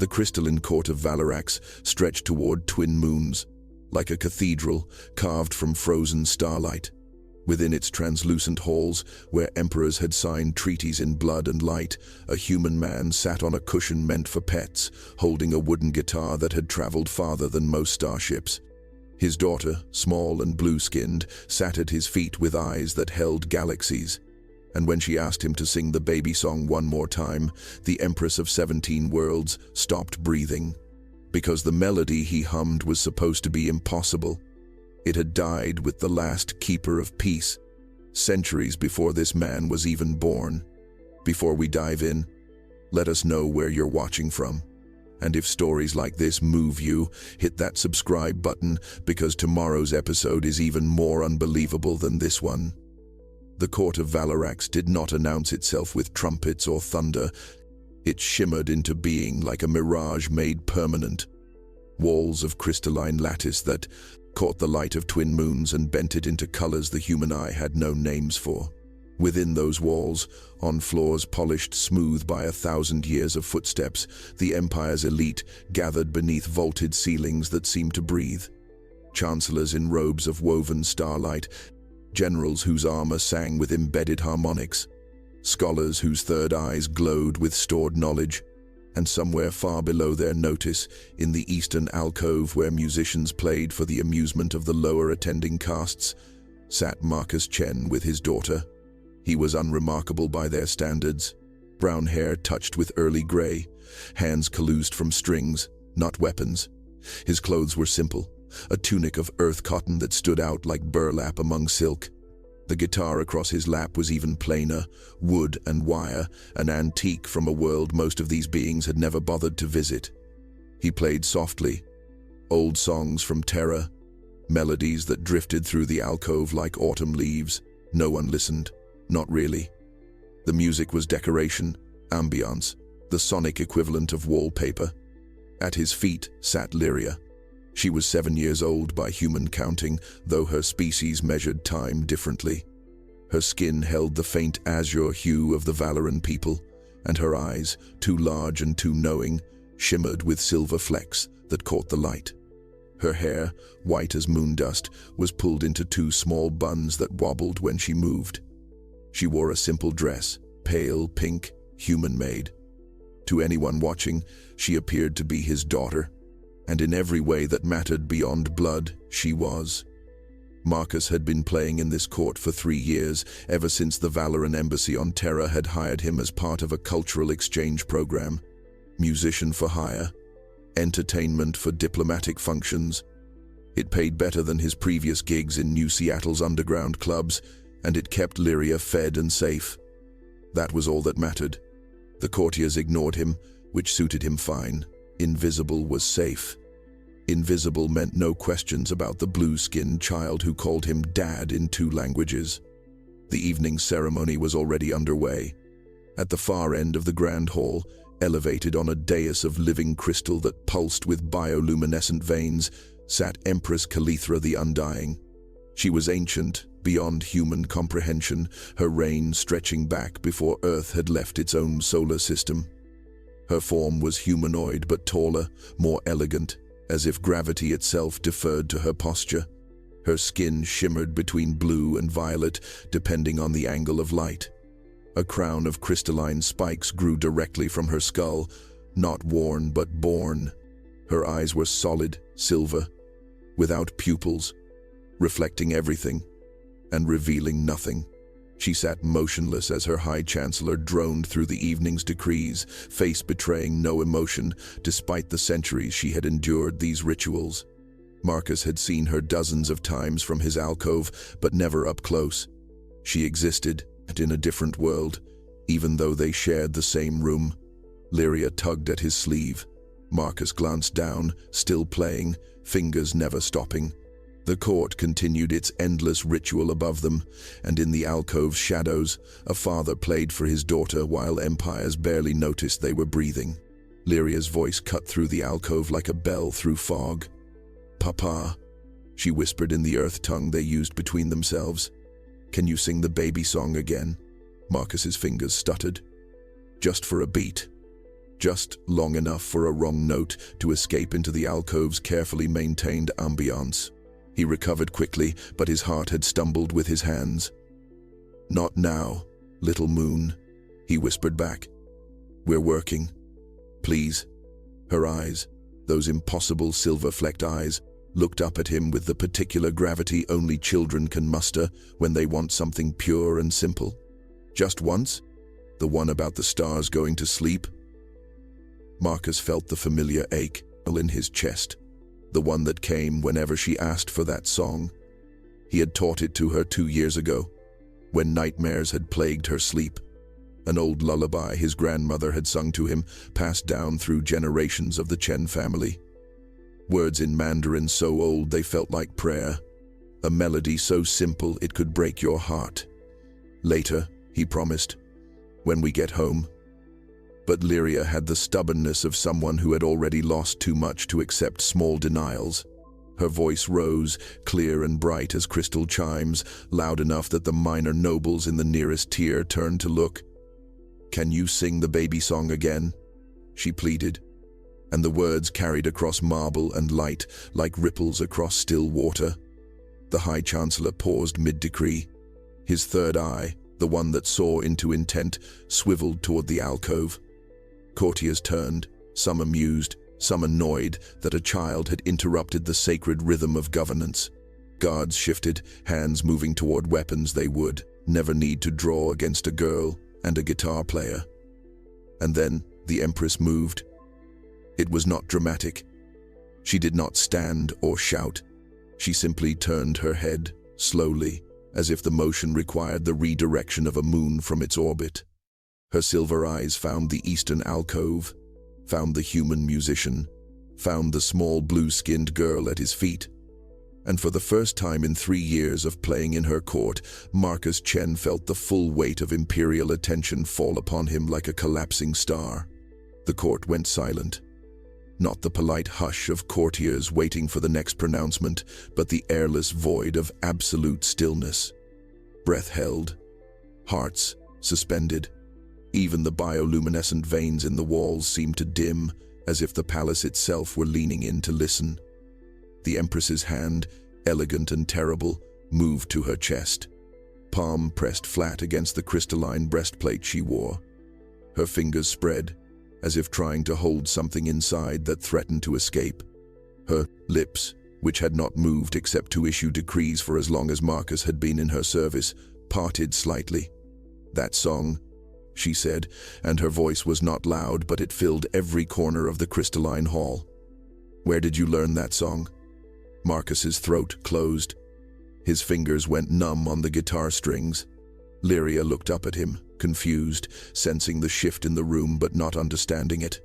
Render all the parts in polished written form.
The crystalline court of Valarax stretched toward twin moons, like a cathedral carved from frozen starlight. Within its translucent halls, where emperors had signed treaties in blood and light, a human man sat on a cushion meant for pets, holding a wooden guitar that had traveled farther than most starships. His daughter, small and blue-skinned, sat at his feet with eyes that held galaxies. And when she asked him to sing the baby song one more time, the Empress of 17 Worlds stopped breathing. Because the melody he hummed was supposed to be impossible. It had died with the last keeper of peace, centuries before this man was even born. Before we dive in, let us know where you're watching from. And if stories like this move you, hit that subscribe button, because tomorrow's episode is even more unbelievable than this one. The court of Valarax did not announce itself with trumpets or thunder. It shimmered into being like a mirage made permanent. Walls of crystalline lattice that caught the light of twin moons and bent it into colors the human eye had no names for. Within those walls, on floors polished smooth by 1,000 years of footsteps, the Empire's elite gathered beneath vaulted ceilings that seemed to breathe. Chancellors in robes of woven starlight, generals whose armor sang with embedded harmonics, scholars whose third eyes glowed with stored knowledge, and somewhere far below their notice, in the eastern alcove where musicians played for the amusement of the lower attending castes, sat Marcus Chen with his daughter. He was unremarkable by their standards. Brown hair touched with early gray, hands calloused from strings, not weapons. His clothes were simple, a tunic of earth cotton that stood out like burlap among silk. The guitar across his lap was even plainer, wood and wire, an antique from a world most of these beings had never bothered to visit. He played softly, old songs from Terra, melodies that drifted through the alcove like autumn leaves. No one listened. Not really. The music was decoration, ambiance, the sonic equivalent of wallpaper. At his feet sat Lyria. She was 7 years old by human counting, though her species measured time differently. Her skin held the faint azure hue of the Valoran people, and her eyes, too large and too knowing, shimmered with silver flecks that caught the light. Her hair, white as moon dust, was pulled into 2 small buns that wobbled when she moved. She wore a simple dress, pale pink, human-made. To anyone watching, she appeared to be his daughter, and in every way that mattered beyond blood, she was. Marcus had been playing in this court for 3 years, ever since the Valoran embassy on Terra had hired him as part of a cultural exchange program. Musician for hire, entertainment for diplomatic functions. It paid better than his previous gigs in New Seattle's underground clubs, and it kept Lyria fed and safe. That was all that mattered. The courtiers ignored him, which suited him fine. Invisible was safe. Invisible meant no questions about the blue-skinned child who called him Dad in 2 languages. The evening ceremony was already underway. At the far end of the grand hall, elevated on a dais of living crystal that pulsed with bioluminescent veins, sat Empress Calithra the Undying. She was ancient, beyond human comprehension, her reign stretching back before Earth had left its own solar system. Her form was humanoid but taller, more elegant, as if gravity itself deferred to her posture. Her skin shimmered between blue and violet, depending on the angle of light. A crown of crystalline spikes grew directly from her skull, not worn but born. Her eyes were solid, silver, without pupils, reflecting everything and revealing nothing. She sat motionless as her High Chancellor droned through the evening's decrees, face betraying no emotion, despite the centuries she had endured these rituals. Marcus had seen her dozens of times from his alcove, but never up close. She existed, and in a different world, even though they shared the same room. Lyria tugged at his sleeve. Marcus glanced down, still playing, fingers never stopping. The court continued its endless ritual above them, and in the alcove's shadows, a father played for his daughter while empires barely noticed they were breathing. Lyria's voice cut through the alcove like a bell through fog. "Papa," she whispered in the earth tongue they used between themselves. "Can you sing the baby song again?" Marcus's fingers stuttered. "Just for a beat. just long enough for a wrong note to escape into the alcove's carefully maintained ambiance. He recovered quickly, but his heart had stumbled with his hands. "Not now, little moon," he whispered back. "We're working. Please." Her eyes, those impossible silver-flecked eyes, looked up at him with the particular gravity only children can muster when they want something pure and simple. "Just once? The one about the stars going to sleep?" Marcus felt the familiar ache in his chest, the one that came whenever she asked for that song. He had taught it to her 2 years ago, when nightmares had plagued her sleep. An old lullaby his grandmother had sung to him, passed down through generations of the Chen family. Words in Mandarin so old they felt like prayer, a melody so simple it could break your heart. "Later," he promised, "when we get home." But Lyria had the stubbornness of someone who had already lost too much to accept small denials. Her voice rose, clear and bright as crystal chimes, loud enough that the minor nobles in the nearest tier turned to look. "Can you sing the baby song again?" she pleaded, and the words carried across marble and light like ripples across still water. The High Chancellor paused mid-decree. His third eye, the one that saw into intent, swiveled toward the alcove. Courtiers turned, some amused, some annoyed that a child had interrupted the sacred rhythm of governance. Guards shifted, hands moving toward weapons they would never need to draw against a girl and a guitar player. And then the Empress moved. It was not dramatic. She did not stand or shout. She simply turned her head, slowly, as if the motion required the redirection of a moon from its orbit. Her silver eyes found the eastern alcove, found the human musician, found the small blue-skinned girl at his feet. And for the first time in 3 years of playing in her court, Marcus Chen felt the full weight of imperial attention fall upon him like a collapsing star. The court went silent. Not the polite hush of courtiers waiting for the next pronouncement, but the airless void of absolute stillness. Breath held, hearts suspended. Even the bioluminescent veins in the walls seemed to dim, as if the palace itself were leaning in to listen. The Empress's hand, elegant and terrible, moved to her chest, palm pressed flat against the crystalline breastplate she wore. Her fingers spread, as if trying to hold something inside that threatened to escape. Her lips, which had not moved except to issue decrees for as long as Marcus had been in her service, parted slightly. "That song," she said, and her voice was not loud, but it filled every corner of the crystalline hall. "Where did you learn that song?" Marcus's throat closed. His fingers went numb on the guitar strings. Lyria looked up at him, confused, sensing the shift in the room but not understanding it.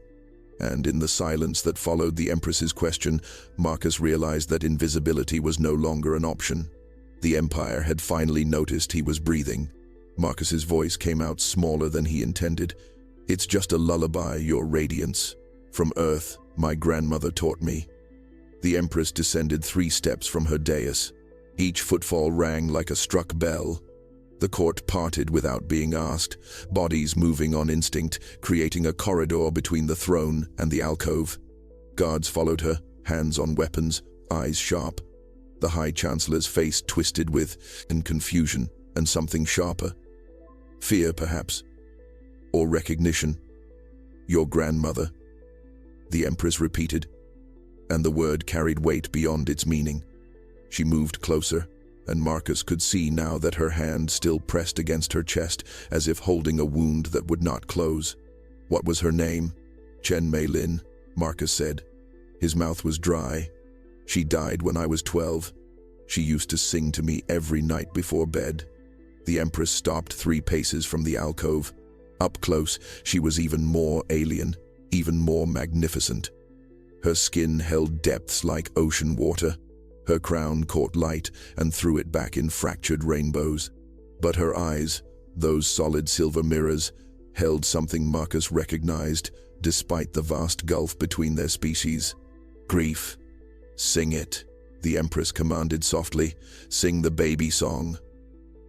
And in the silence that followed the Empress's question, Marcus realized that invisibility was no longer an option. The Empire had finally noticed he was breathing. Marcus's voice came out smaller than he intended. "It's just a lullaby, Your Radiance. From Earth, my grandmother taught me." The Empress descended 3 steps from her dais. Each footfall rang like a struck bell. The court parted without being asked, bodies moving on instinct, creating a corridor between the throne and the alcove. Guards followed her, hands on weapons, eyes sharp. The High Chancellor's face twisted with confusion and something sharper. Fear, perhaps. Or recognition. "Your grandmother," the Empress repeated, and the word carried weight beyond its meaning. She moved closer, and Marcus could see now that her hand still pressed against her chest, as if holding a wound that would not close. "What was her name?" "Chen Mei Lin," Marcus said. His mouth was dry. "She died when I was 12. She used to sing to me every night before bed." The Empress stopped 3 paces from the alcove. Up close, she was even more alien, even more magnificent. Her skin held depths like ocean water. Her crown caught light and threw it back in fractured rainbows. But her eyes, those solid silver mirrors, held something Marcus recognized, despite the vast gulf between their species. "Grief. Sing it," the Empress commanded softly. "Sing the baby song."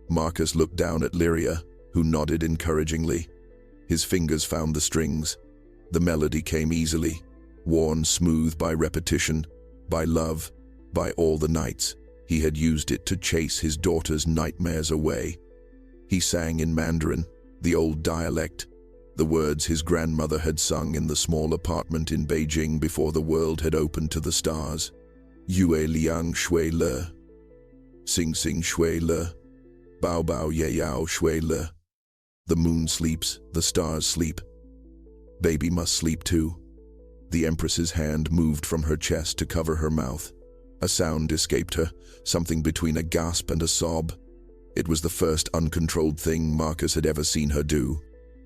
Marcus looked down at Lyria, who nodded encouragingly. His fingers found the strings. The melody came easily, worn smooth by repetition, by love, by all the nights he had used it to chase his daughter's nightmares away. He sang in Mandarin, the old dialect, the words his grandmother had sung in the small apartment in Beijing before the world had opened to the stars. Yue liang shui le, sing sing shui le, bao bao ye yao shui le. The moon sleeps, the stars sleep. Baby must sleep too. The Empress's hand moved from her chest to cover her mouth. A sound escaped her, something between a gasp and a sob. It was the first uncontrolled thing Marcus had ever seen her do.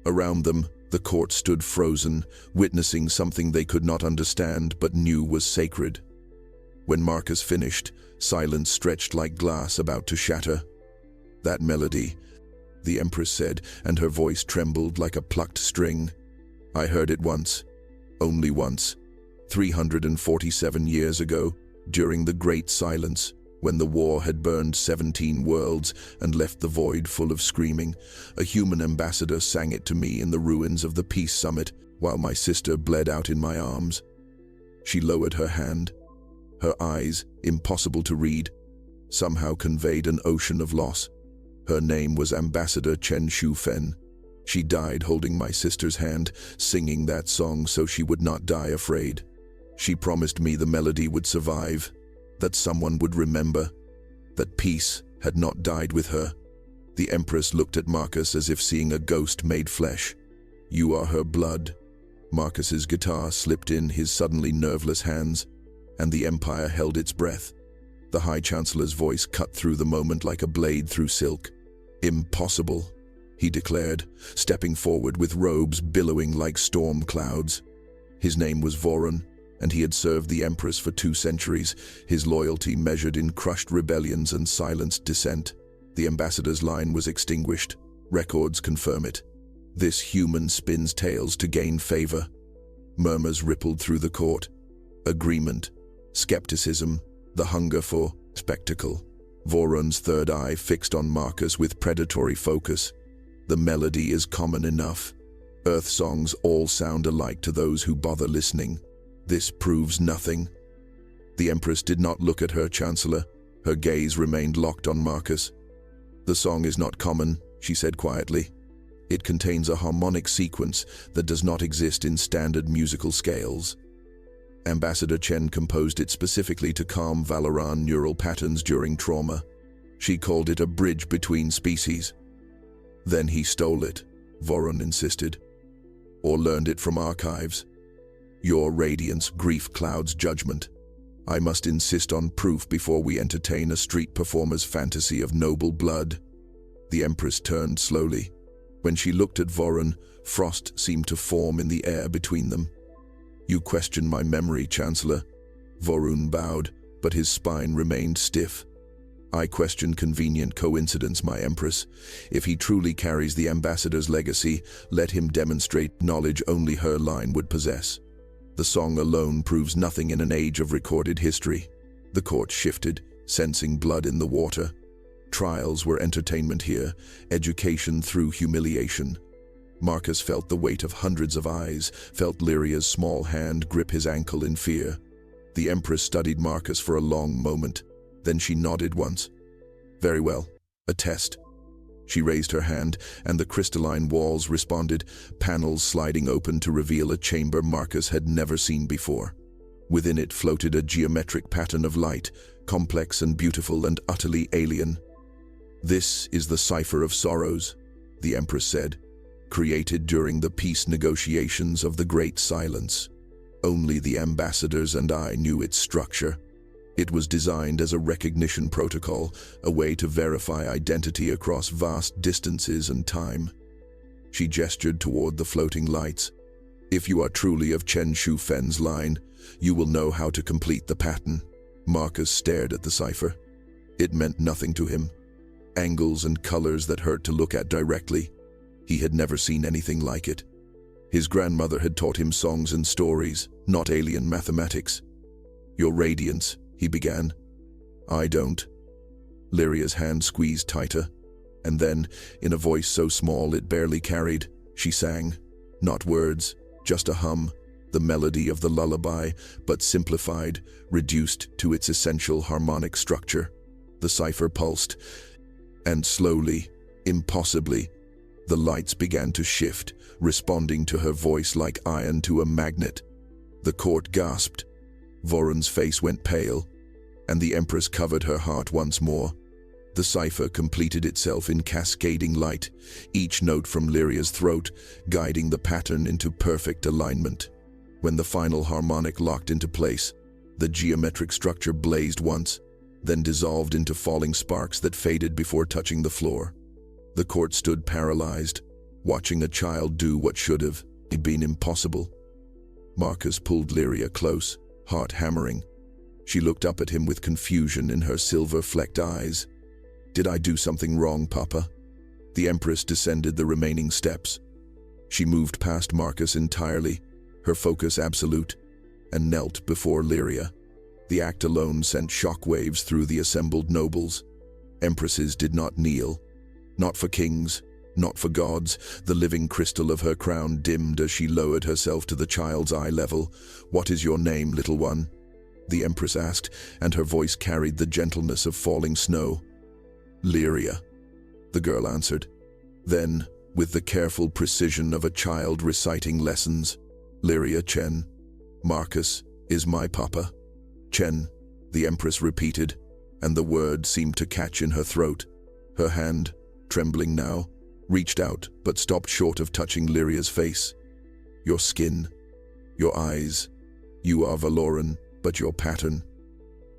Around them, the court stood frozen, witnessing something they could not understand but knew was sacred. When Marcus finished, silence stretched like glass about to shatter. "That melody," the Empress said, and her voice trembled like a plucked string. "I heard it once, only once, 347 years ago, during the Great Silence, when the war had burned 17 worlds and left the void full of screaming. A human ambassador sang it to me in the ruins of the Peace Summit while my sister bled out in my arms." She lowered her hand. Her eyes, impossible to read, somehow conveyed an ocean of loss. Her name was Ambassador Chen Shufen. She died holding my sister's hand, singing that song so she would not die afraid. She promised me the melody would survive, that someone would remember, that peace had not died with her. The Empress looked at Marcus as if seeing a ghost made flesh. "You are her blood." Marcus's guitar slipped in his suddenly nerveless hands, and the Empire held its breath. The High Chancellor's voice cut through the moment like a blade through silk. "Impossible," he declared, stepping forward with robes billowing like storm clouds. His name was Voron, and he had served the Empress for 2 centuries, his loyalty measured in crushed rebellions and silenced dissent. The ambassador's line was extinguished. Records confirm it. This human spins tales to gain favor. Murmurs rippled through the court. Agreement, skepticism, the hunger for spectacle. Voron's third eye fixed on Marcus with predatory focus. "The melody is common enough. Earth songs all sound alike to those who bother listening. This proves nothing." The Empress did not look at her Chancellor. Her gaze remained locked on Marcus. "The song is not common," she said quietly. "It contains a harmonic sequence that does not exist in standard musical scales. Ambassador Chen composed it specifically to calm Valoran neural patterns during trauma. She called it a bridge between species." "Then he stole it," Voron insisted. "Or learned it from archives. Your radiance, grief clouds judgment. I must insist on proof before we entertain a street performer's fantasy of noble blood." The Empress turned slowly. When she looked at Voron, frost seemed to form in the air between them. "You question my memory, Chancellor." Voron bowed, but his spine remained stiff. "I question convenient coincidence, my Empress. If he truly carries the ambassador's legacy, let him demonstrate knowledge only her line would possess. The song alone proves nothing in an age of recorded history." The court shifted, sensing blood in the water. Trials were entertainment here, education through humiliation. Marcus felt the weight of hundreds of eyes, felt Lyria's small hand grip his ankle in fear. The Empress studied Marcus for a long moment. Then she nodded once. "Very well. A test." She raised her hand, and the crystalline walls responded, panels sliding open to reveal a chamber Marcus had never seen before. Within it floated a geometric pattern of light, complex and beautiful and utterly alien. "This is the Cipher of Sorrows," the Empress said, "created during the peace negotiations of the Great Silence. Only the ambassadors and I knew its structure. It was designed as a recognition protocol, a way to verify identity across vast distances and time." She gestured toward the floating lights. "If you are truly of Chen Shufen's line, you will know how to complete the pattern." Marcus stared at the cipher. It meant nothing to him. Angles and colors that hurt to look at directly. He had never seen anything like it. His grandmother had taught him songs and stories, not alien mathematics. "Your radiance," he began. "I don't." Lyria's hand squeezed tighter, and then, in a voice so small it barely carried, she sang. Not words, Just a hum, the melody of the lullaby, but simplified, reduced to its essential harmonic structure. The cipher pulsed, and slowly, impossibly, the lights began to shift, responding to her voice like iron to a magnet. The court gasped. Voron's face went pale, and the Empress covered her heart once more. The cipher completed itself in cascading light, each note from Lyria's throat guiding the pattern into perfect alignment. When the final harmonic locked into place, the geometric structure blazed once, then dissolved into falling sparks that faded before touching the floor. The court stood paralyzed, watching a child do what should have been impossible. Marcus pulled Lyria close, heart hammering. She looked up at him with confusion in her silver-flecked eyes. "Did I do something wrong, Papa?" The Empress descended the remaining steps. She moved past Marcus entirely, her focus absolute, and knelt before Lyria. The act alone sent shockwaves through the assembled nobles. Empresses did not kneel. Not for kings, not for gods. The living crystal of her crown dimmed as she lowered herself to the child's eye level. "What is your name, little one?" the Empress asked, and her voice carried the gentleness of falling snow. "Lyria," the girl answered. Then, with the careful precision of a child reciting lessons, "Lyria Chen. Marcus is my papa." "Chen," the Empress repeated, and the word seemed to catch in her throat. Her hand, trembling now, reached out but stopped short of touching Lyria's face. "Your skin, your eyes. You are Valoran, but your pattern."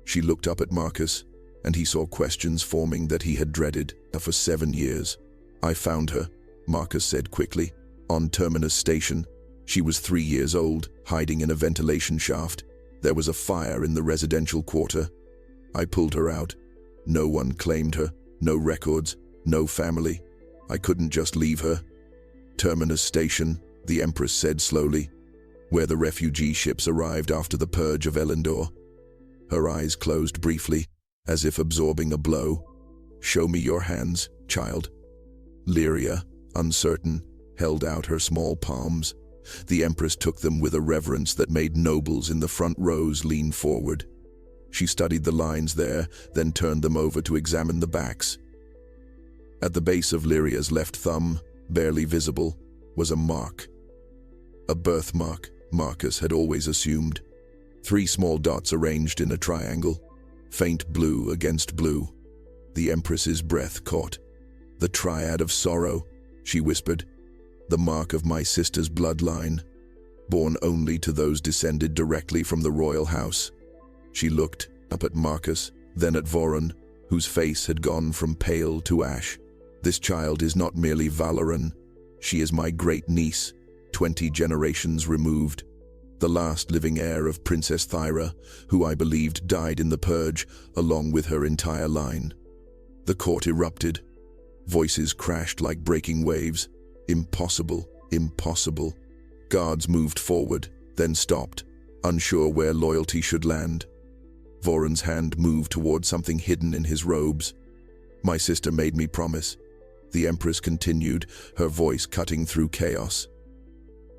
She looked up at Marcus, and he saw questions forming that he had dreaded for 7 years. "I found her," Marcus said quickly, "on Terminus Station. She was 3 years old, hiding in a ventilation shaft. There was a fire in the residential quarter. I pulled her out. No one claimed her, no records, no family. I couldn't just leave her." "Terminus Station," the Empress said slowly, "where the refugee ships arrived after the purge of Elendor." Her eyes closed briefly, as if absorbing a blow. "Show me your hands, child." Lyria, uncertain, held out her small palms. The Empress took them with a reverence that made nobles in the front rows lean forward. She studied the lines there, then turned them over to examine the backs. At the base of Lyria's left thumb, barely visible, was a mark. A birthmark, Marcus had always assumed. 3 small dots arranged in a triangle, faint blue against blue. The Empress's breath caught. "The triad of sorrow," she whispered. "The mark of my sister's bloodline, born only to those descended directly from the royal house." She looked up at Marcus, then at Voron, whose face had gone from pale to ash. "This child is not merely Valoran. She is my great niece, 20 generations removed. The last living heir of Princess Thyra, who I believed died in the purge, along with her entire line." The court erupted. Voices crashed like breaking waves. "Impossible, impossible." Guards moved forward, then stopped, unsure where loyalty should land. Voron's hand moved toward something hidden in his robes. "My sister made me promise," the Empress continued, her voice cutting through chaos,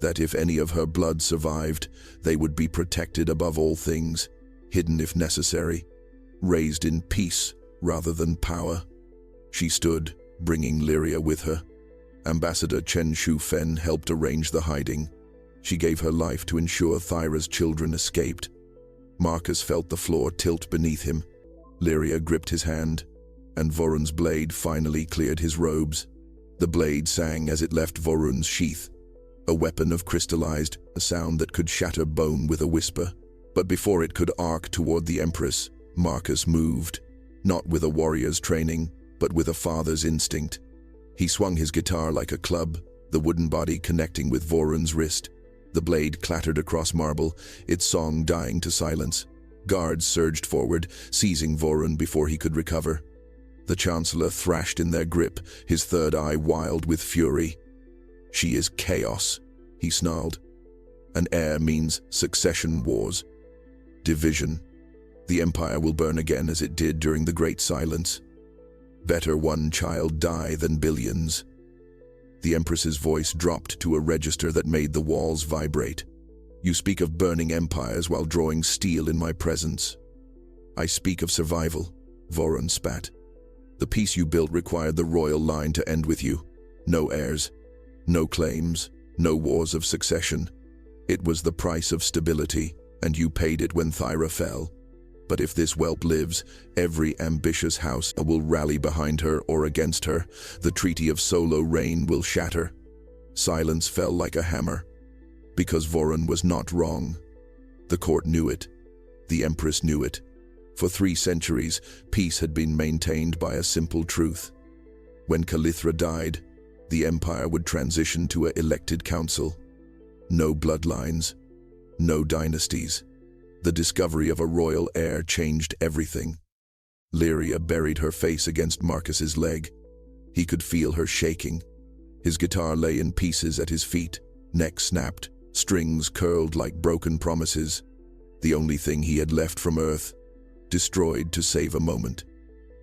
"that if any of her blood survived, they would be protected above all things, hidden if necessary, raised in peace rather than power." She stood, bringing Lyria with her. Ambassador Chen Shu-fen helped arrange the hiding. She gave her life to ensure Thyra's children escaped. Marcus felt the floor tilt beneath him. Lyria gripped his hand, and Voron's blade finally cleared his robes. The blade sang as it left Voron's sheath, a weapon of crystallized, a sound that could shatter bone with a whisper. But before it could arc toward the Empress, Marcus moved, not with a warrior's training, but with a father's instinct. He swung his guitar like a club, the wooden body connecting with Voron's wrist. The blade clattered across marble, its song dying to silence. Guards surged forward, seizing Voron before he could recover. The Chancellor thrashed in their grip, his third eye wild with fury. "She is chaos," he snarled. "An heir means succession wars. Division. The Empire will burn again as it did during the Great Silence. Better one child die than billions." The Empress's voice dropped to a register that made the walls vibrate. "You speak of burning empires while drawing steel in my presence." "I speak of survival," Voron spat. "The peace you built required the royal line to end with you. No heirs, no claims, no wars of succession. It was the price of stability, and you paid it when Thyra fell. But if this whelp lives, every ambitious house will rally behind her or against her. The treaty of solo reign will shatter." Silence fell like a hammer, because Voron was not wrong. The court knew it. The Empress knew it. For 3 centuries, peace had been maintained by a simple truth. When Calithra died, the empire would transition to an elected council. No bloodlines, no dynasties. The discovery of a royal heir changed everything. Lyria buried her face against Marcus's leg. He could feel her shaking. His guitar lay in pieces at his feet, neck snapped, strings curled like broken promises. The only thing he had left from Earth, destroyed to save a moment.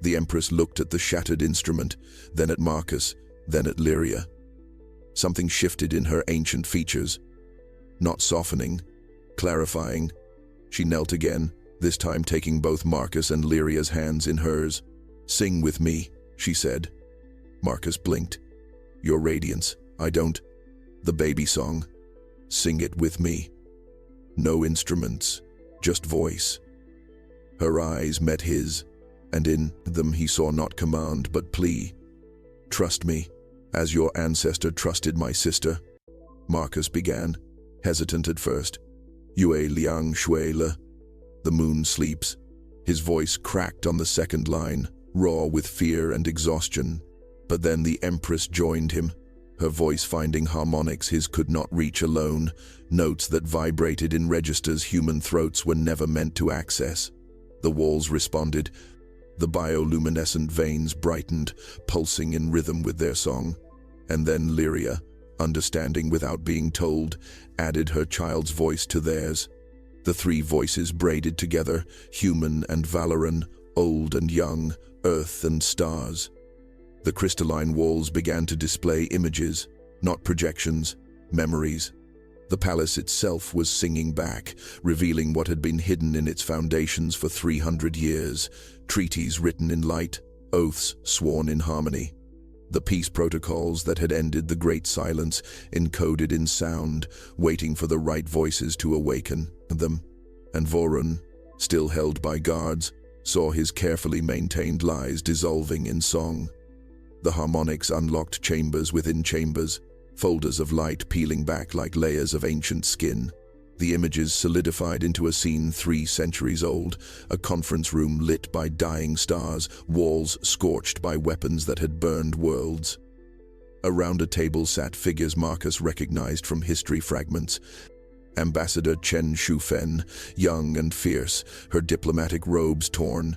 The Empress looked at the shattered instrument, then at Marcus, then at Lyria. Something shifted in her ancient features. Not softening, clarifying. She knelt again, this time taking both Marcus and Lyria's hands in hers. "Sing with me," she said. Marcus blinked. "Your radiance, I don't." "The baby song. Sing it with me." No instruments, just voice. Her eyes met his, and in them he saw not command but plea. "Trust me, as your ancestor trusted my sister," Marcus began, hesitant at first. "Yue liang shui le." The moon sleeps. His voice cracked on the second line, raw with fear and exhaustion. But then the Empress joined him, her voice finding harmonics his could not reach alone, notes that vibrated in registers human throats were never meant to access. The walls responded. The bioluminescent veins brightened, pulsing in rhythm with their song. And then Lyria, understanding without being told, added her child's voice to theirs. The 3 voices braided together, human and Valoran, old and young, earth and stars. The crystalline walls began to display images, not projections, memories. The palace itself was singing back, revealing what had been hidden in its foundations for 300 years, treaties written in light, oaths sworn in harmony. The peace protocols that had ended the Great Silence, encoded in sound, waiting for the right voices to awaken them. And Voron, still held by guards, saw his carefully maintained lies dissolving in song. The harmonics unlocked chambers within chambers, folders of light peeling back like layers of ancient skin. The images solidified into a scene 3 centuries old, a conference room lit by dying stars, walls scorched by weapons that had burned worlds. Around a table sat figures Marcus recognized from history fragments. Ambassador Chen Shufen, young and fierce, her diplomatic robes torn.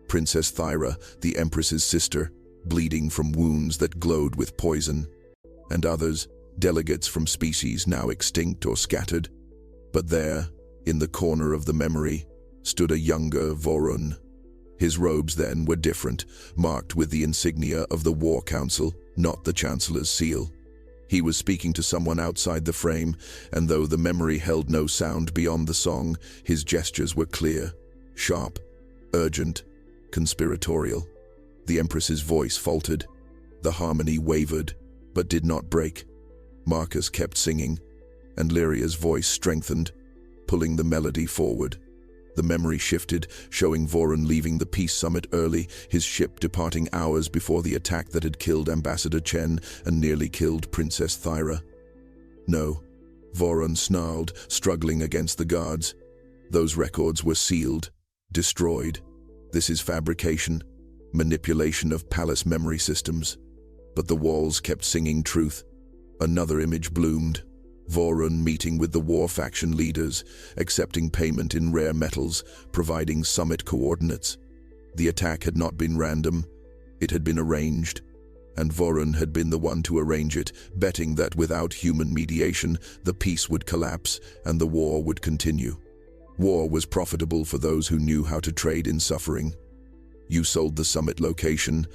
Princess Thyra, the Empress's sister, bleeding from wounds that glowed with poison. And others, delegates from species now extinct or scattered. But there, in the corner of the memory, stood a younger Voron. His robes then were different, marked with the insignia of the War Council, not the Chancellor's seal. He was speaking to someone outside the frame, and though the memory held no sound beyond the song, his gestures were clear, sharp, urgent, conspiratorial. The Empress's voice faltered. The harmony wavered, but did not break. Marcus kept singing, and Lyria's voice strengthened, pulling the melody forward. The memory shifted, showing Voron leaving the peace summit early, his ship departing hours before the attack that had killed Ambassador Chen and nearly killed Princess Thyra. No, Voron snarled, struggling against the guards. Those records were sealed, destroyed. This is fabrication, manipulation of palace memory systems. But the walls kept singing truth. Another image bloomed. Voron meeting with the war faction leaders, accepting payment in rare metals, providing summit coordinates. The attack had not been random, it had been arranged, and Voron had been the one to arrange it, betting that without human mediation, the peace would collapse and the war would continue. War was profitable for those who knew how to trade in suffering. "You sold the summit location,"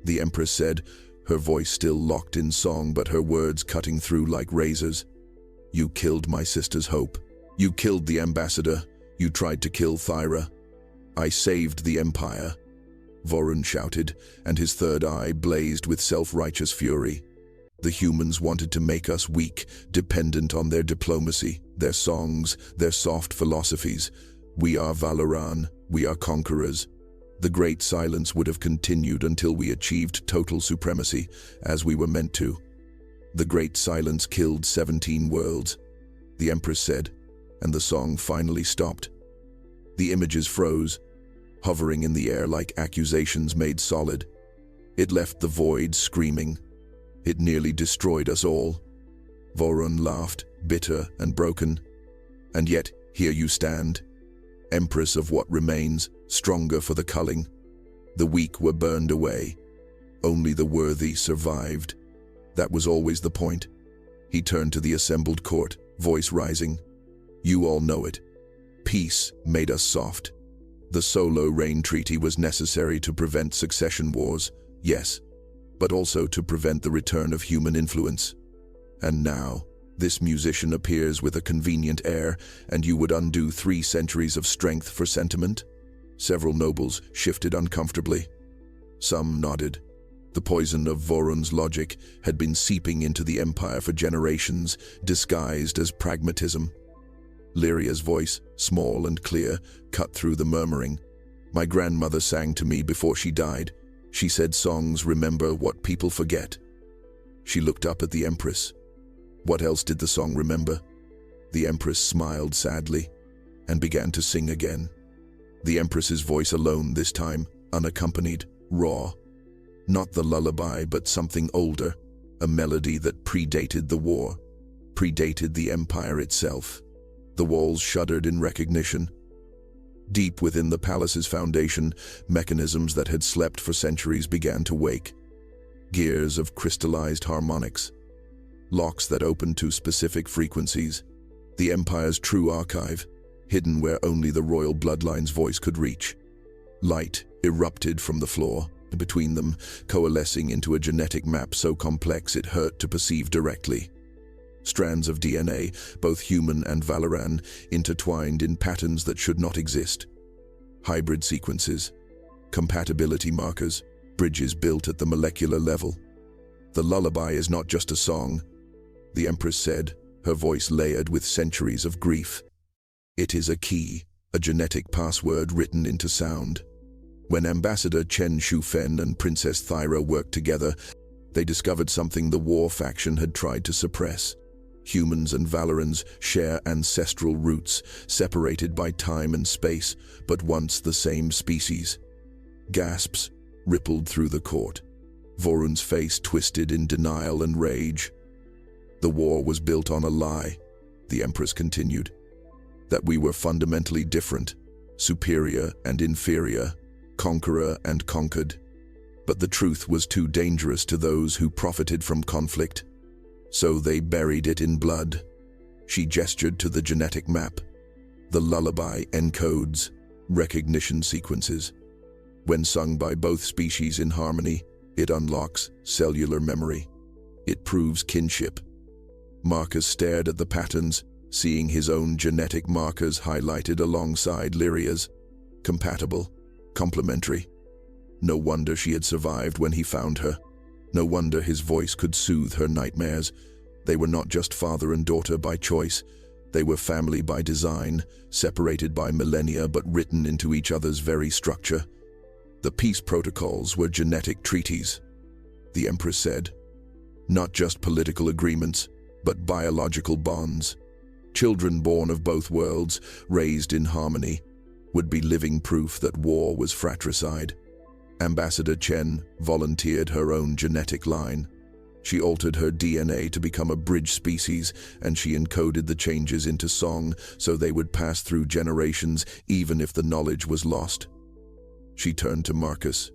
the Empress said, her voice still locked in song but her words cutting through like razors. "You killed my sister's hope. You killed the ambassador. You tried to kill Thyra. I saved the Empire," Vorun shouted, and his third eye blazed with self-righteous fury. "The humans wanted to make us weak, dependent on their diplomacy, their songs, their soft philosophies. We are Valoran, we are conquerors. The Great Silence would have continued until we achieved total supremacy, as we were meant to. The Great Silence killed 17 worlds," the Empress said, and the song finally stopped. The images froze, hovering in the air like accusations made solid. It left the void screaming. "It nearly destroyed us all." Vorun laughed, bitter and broken. "And yet, here you stand, Empress of what remains, stronger for the culling. The weak were burned away. Only the worthy survived. That was always the point." He turned to the assembled court, voice rising. "You all know it. Peace made us soft. The Solo Reign Treaty was necessary to prevent succession wars, yes, but also to prevent the return of human influence. And now, this musician appears with a convenient air, and you would undo 3 centuries of strength for sentiment?" Several nobles shifted uncomfortably. Some nodded. The poison of Vorun's logic had been seeping into the Empire for generations, disguised as pragmatism. Lyria's voice, small and clear, cut through the murmuring. "My grandmother sang to me before she died. She said songs remember what people forget." She looked up at the Empress. What else did the song remember? The Empress smiled sadly and began to sing again. The Empress's voice alone this time, unaccompanied, raw. Not the lullaby, but something older, a melody that predated the war, predated the Empire itself. The walls shuddered in recognition. Deep within the palace's foundation, mechanisms that had slept for centuries began to wake. Gears of crystallized harmonics. Locks that opened to specific frequencies. The Empire's true archive, hidden where only the royal bloodline's voice could reach. Light erupted from the floor, between them, coalescing into a genetic map so complex it hurt to perceive directly. Strands of DNA, both human and Valoran, intertwined in patterns that should not exist. Hybrid sequences, compatibility markers, bridges built at the molecular level. "The lullaby is not just a song," the Empress said, her voice layered with centuries of grief. "It is a key, a genetic password written into sound. When Ambassador Chen Shufen and Princess Thyra worked together, they discovered something the war faction had tried to suppress. Humans and Valorans share ancestral roots, separated by time and space, but once the same species." Gasps rippled through the court. Vorun's face twisted in denial and rage. "The war was built on a lie," the Empress continued. "That we were fundamentally different, superior and inferior, conqueror and conquered. But the truth was too dangerous to those who profited from conflict. So they buried it in blood." She gestured to the genetic map. "The lullaby encodes recognition sequences. When sung by both species in harmony, it unlocks cellular memory. It proves kinship." Marcus stared at the patterns, seeing his own genetic markers highlighted alongside Lyria's. Compatible, complementary. No wonder she had survived when he found her. No wonder his voice could soothe her nightmares. They were not just father and daughter by choice. They were family by design, separated by millennia but written into each other's very structure. The peace protocols were genetic treaties, the Empress said. Not just political agreements, but biological bonds. Children born of both worlds, raised in harmony, would be living proof that war was fratricide. Ambassador Chen volunteered her own genetic line. She altered her DNA to become a bridge species, and she encoded the changes into song so they would pass through generations even if the knowledge was lost. She turned to Marcus.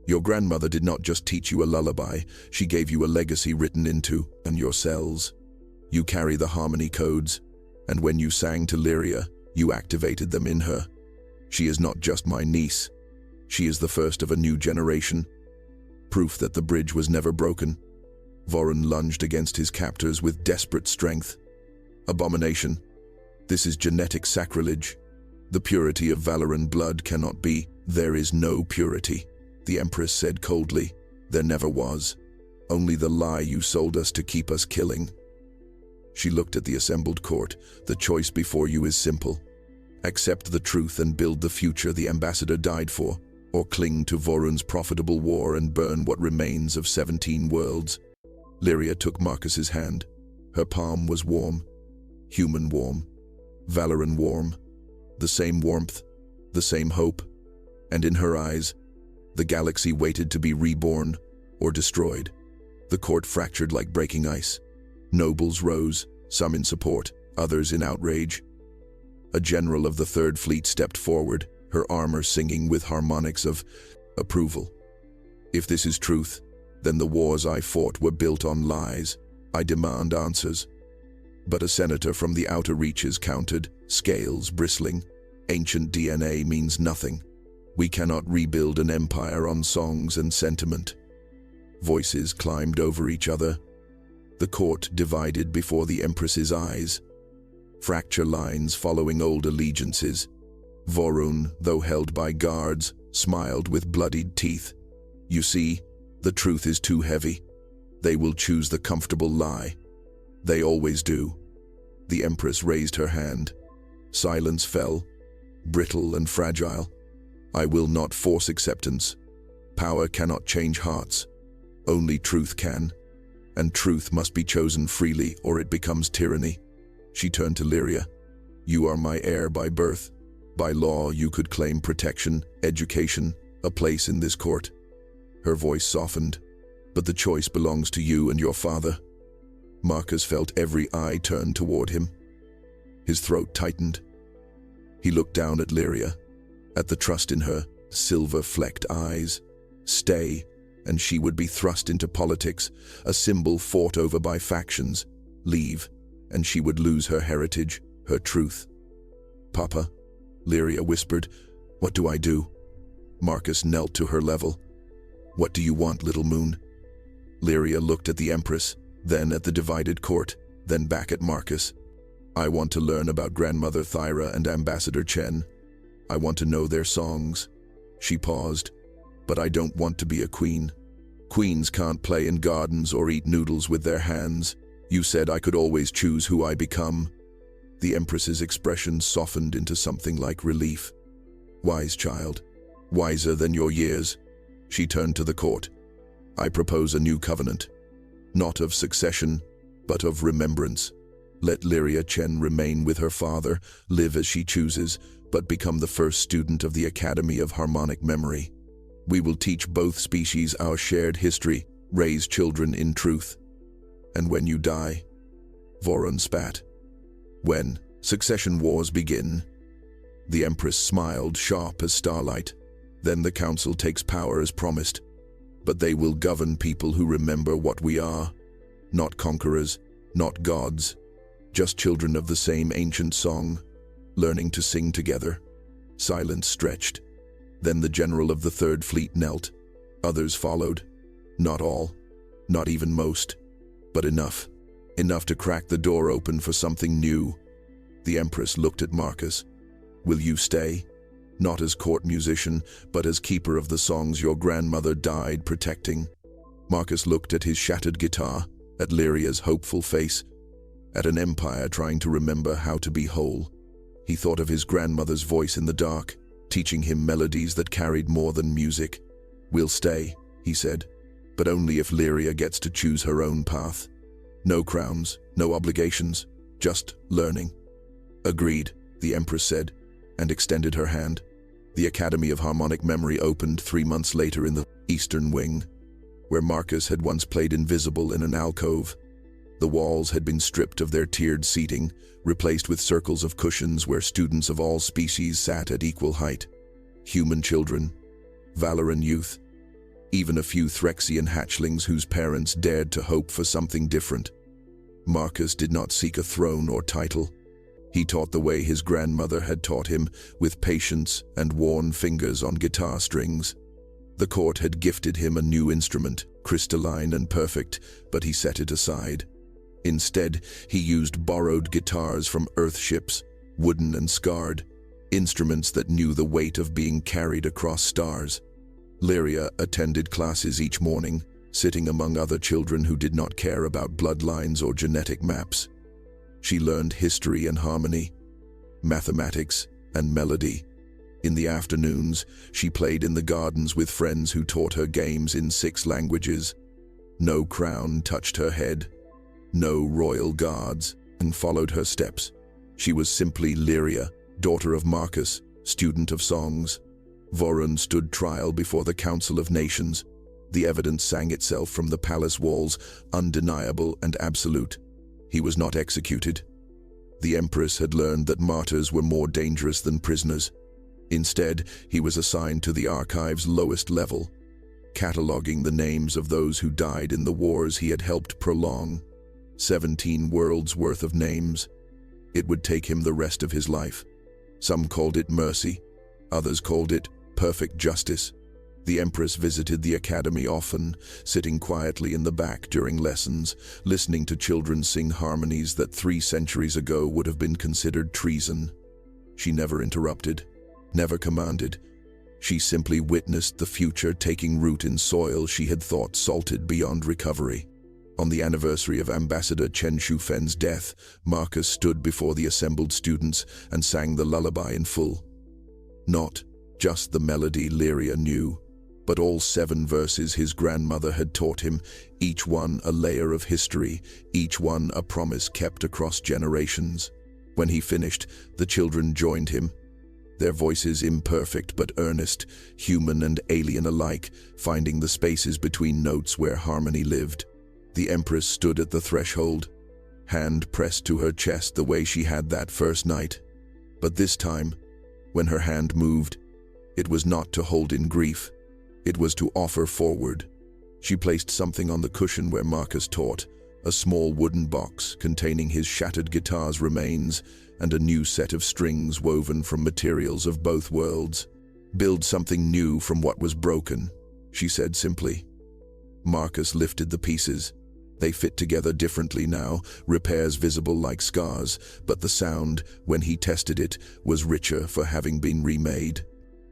"Your grandmother did not just teach you a lullaby, she gave you a legacy written into your cells. You carry the harmony codes, and when you sang to Lyria, you activated them in her. She is not just my niece. She is the first of a new generation." proof that the bridge was never broken. Vorun lunged against his captors with desperate strength. Abomination. This is genetic sacrilege. The purity of Valoran blood cannot be. There is no purity, the Empress said coldly. There never was. Only the lie you sold us to keep us killing. She looked at the assembled court. The choice before you is simple. Accept the truth and build the future the ambassador died for, or cling to Vorun's profitable war and burn what remains of 17 worlds. Lyria took Marcus's hand. Her palm was warm. Human warm. Valoran warm. The same warmth. The same hope. And in her eyes, the galaxy waited to be reborn or destroyed. The court fractured like breaking ice. Nobles rose, some in support, others in outrage. A general of the Third Fleet stepped forward, her armor singing with harmonics of approval. If this is truth, then the wars I fought were built on lies. I demand answers. But a senator from the outer reaches countered, scales bristling. Ancient DNA means nothing. We cannot rebuild an empire on songs and sentiment. Voices climbed over each other. The court divided before the Empress's eyes. Fracture lines following old allegiances. Vorun, though held by guards, smiled with bloodied teeth. You see, the truth is too heavy. They will choose the comfortable lie. They always do. The Empress raised her hand. Silence fell, brittle and fragile. I will not force acceptance. Power cannot change hearts. Only truth can. And truth must be chosen freely or it becomes tyranny. She turned to Lyria. You are my heir by birth. By law, you could claim protection, education, a place in this court. Her voice softened. But the choice belongs to you and your father. Marcus felt every eye turn toward him. His throat tightened. He looked down at Lyria, at the trust in her silver-flecked eyes. Stay, and she would be thrust into politics, a symbol fought over by factions. Leave, and she would lose her heritage, her truth. Papa, Lyria whispered, what do I do? Marcus knelt to her level. What do you want, little moon? Lyria looked at the Empress, then at the divided court, then back at Marcus. I want to learn about Grandmother Thyra and Ambassador Chen. I want to know their songs. She paused. But I don't want to be a queen. Queens can't play in gardens or eat noodles with their hands. You said I could always choose who I become. The Empress's expression softened into something like relief. Wise child, wiser than your years. She turned to the court. I propose a new covenant. Not of succession, but of remembrance. Let Lyria Chen remain with her father, live as she chooses, but become the first student of the Academy of Harmonic Memory. We will teach both species our shared history, raise children in truth. And when you die, Vorun spat. When succession wars begin. The Empress smiled, sharp as starlight. Then the council takes power as promised. But they will govern people who remember what we are. Not conquerors, not gods. Just children of the same ancient song, learning to sing together. Silence stretched. Then the general of the Third Fleet knelt. Others followed. Not all, not even most, but enough. Enough to crack the door open for something new. The Empress looked at Marcus. Will you stay? Not as court musician, but as keeper of the songs your grandmother died protecting. Marcus looked at his shattered guitar, at Lyria's hopeful face, at an empire trying to remember how to be whole. He thought of his grandmother's voice in the dark, teaching him melodies that carried more than music. We'll stay, he said, but only if Lyria gets to choose her own path. No crowns, no obligations, just learning. Agreed, the Empress said, and extended her hand. The Academy of Harmonic Memory opened 3 months later in the eastern wing, where Marcus had once played invisible in an alcove. The walls had been stripped of their tiered seating, replaced with circles of cushions where students of all species sat at equal height. Human children, Valoran youth, even a few Threxian hatchlings whose parents dared to hope for something different. Marcus did not seek a throne or title. He taught the way his grandmother had taught him, with patience and worn fingers on guitar strings. The court had gifted him a new instrument, crystalline and perfect, but he set it aside. Instead, he used borrowed guitars from Earthships, wooden and scarred, instruments that knew the weight of being carried across stars. Lyria attended classes each morning, sitting among other children who did not care about bloodlines or genetic maps. She learned history and harmony, mathematics and melody. In the afternoons, she played in the gardens with friends who taught her games in 6 languages. No crown touched her head, no royal guards, and followed her steps. She was simply Lyria, daughter of Marcus, student of songs. Vorun stood trial before the Council of Nations. The evidence sang itself from the palace walls, undeniable and absolute. He was not executed. The Empress had learned that martyrs were more dangerous than prisoners. Instead, he was assigned to the archive's lowest level, cataloging the names of those who died in the wars he had helped prolong. 17 worlds worth of names. It would take him the rest of his life. Some called it mercy, others called it perfect justice. The Empress visited the academy often, sitting quietly in the back during lessons, listening to children sing harmonies that 3 centuries ago would have been considered treason. She never interrupted, never commanded. She simply witnessed the future taking root in soil she had thought salted beyond recovery. On the anniversary of Ambassador Chen Shufen's death, Marcus stood before the assembled students and sang the lullaby in full. Not just the melody Lyria knew, but all 7 verses his grandmother had taught him, each one a layer of history, each one a promise kept across generations. When he finished, the children joined him, their voices imperfect but earnest, human and alien alike, finding the spaces between notes where harmony lived. The Empress stood at the threshold, hand pressed to her chest the way she had that first night. But this time, when her hand moved, it was not to hold in grief. It was to offer forward. She placed something on the cushion where Marcus taught, a small wooden box containing his shattered guitar's remains and a new set of strings woven from materials of both worlds. "Build something new from what was broken," she said simply. Marcus lifted the pieces. They fit together differently now, repairs visible like scars, but the sound, when he tested it, was richer for having been remade.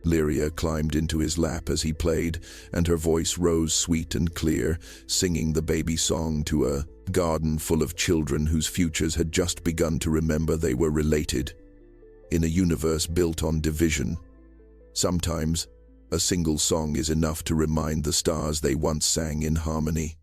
Lyria climbed into his lap as he played, and her voice rose sweet and clear, singing the baby song to a garden full of children whose futures had just begun to remember they were related. In a universe built on division, sometimes a single song is enough to remind the stars they once sang in harmony.